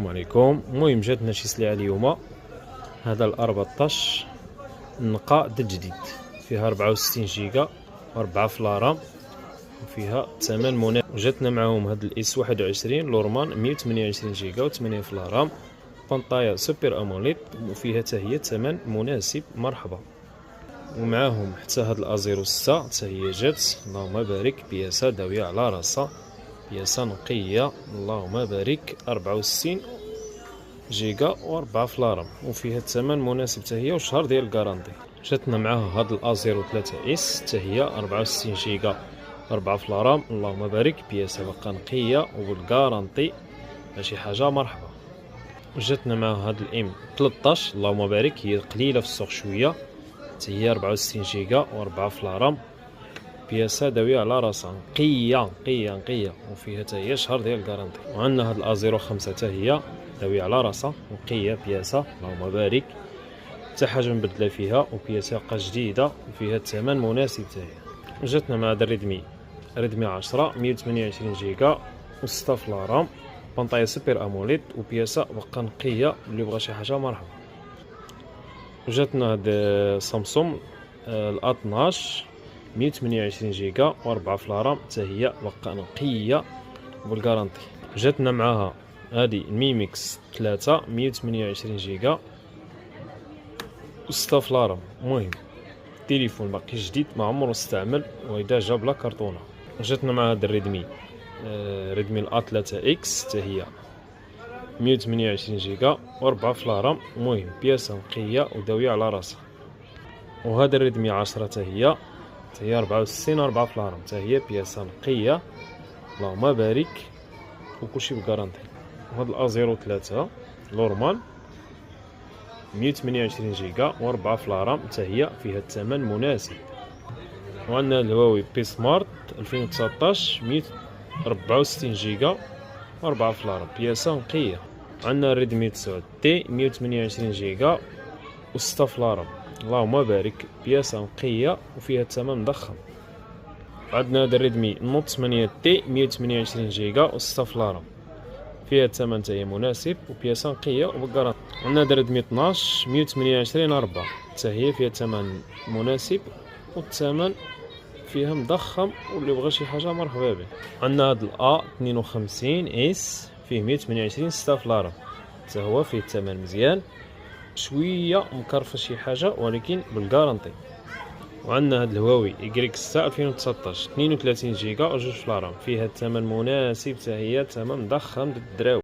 السلام عليكم. المهم جاتنا شي سلعه اليوم. هذا ال 14 نقاء جديد، فيها 64 جيجا و4 فلارام، وفيها ثمن مناسب. وجاتنا معاهم هاد الاس 21 لورمان 128 جيجا و8 فلارام، بانطايا سوبر اموليد، وفيها حتى هي ثمن مناسب. مرحبا. ومعاهم حتى هاد الازيرو 6 حتى هي جات، اللهم بارك، بياسه داويه على راسها، بياسه نقيه اللهم بارك، 64 جيجا و4 فلارام، وفيها الثمن مناسب حتى هي وشهر ديال الكارانتي. جاتنا معاها هاد الازيرو 3 اس حتى هي 64 جيجا 4 فلارام، اللهم بارك، بياسه باقا نقيه وبالكارانتي، ماشي حاجه. مرحبا. جاتنا معاها هاد الام 13 اللهم بارك، هي قليله في السوق شويه، حتى هي 64 جيجا و4 فلارام، بياسه داويه على راسها، نقيه، وفيها حتى هي شهر ديال الكارانتي. وعندنا هاد الازيرو 5 حتى هي داويه على راسها، نقيه، بياسه اللهم بارك، حتى حاجه مبدله فيها، وبياسه جديده، وفيها الثمن مناسب حتى هي. جاتنا مع هذا ريدمي 10 128 جيجا و6 فلارام، بانطايا سوبر اموليد، وبياسه باقا نقيه، اللي بغى شي حاجه مرحبا. وجاتنا هاد سامسونج ال 12 128 جيجا و4 فلارام، حتى هي باقا نقيه بالكارانتي. جاتنا معاها هادي الميميكس 3 128 جيجا و6 فلارام. المهم التليفون باقي جديد، ما عمره استعمل، واذا جاب بلا كرتونه. جاتنا مع هاد الريدمي الA 3 اكس حتى هي 128 جيجا و4 فلارام، المهم بياسه نقيه وداويه على راسها. وهذا الريدمي 10 حتى هي 64 4 فلارام، حتى هي بياسه نقيه اللهم بارك، وكلشي بكارانتي. وهذا الازيرو 3 لورمان 128 جيجا و4 فلارام، حتى هي فيها الثمن مناسب. وعندنا الهواوي بي سمارت 2019 164 جيجا و4 فلارام، بياسه نقيه. عندنا الريدمي 9 تي 128 جيجا و6 فلارام، اللهم بارك، بياسه نقيه وفيها الثمن مضخم. عندنا هذا الريدمي نوت 8 تي 128 جيجا و6 فلارام، فيها الثمن حتى هي مناسب وبياسه نقيه وبالكارانتي. عندنا هذا الريدمي 12 128 4 حتى هي فيها الثمن مناسب والثمن فيها مضخم، واللي بغى شي حاجه مرحبا به. عندنا هذا الA 52 اس فيه 128 6 فلارام، حتى هو فيه الثمن مزيان، شويه مكرفه شي حاجه ولكن بالكارانتي. وعندنا هذا الهواوي Y 6 2019 32 جيجا و2 فلارام، فيها الثمن مناسب حتى هي، ثمن مضخم للدراوي.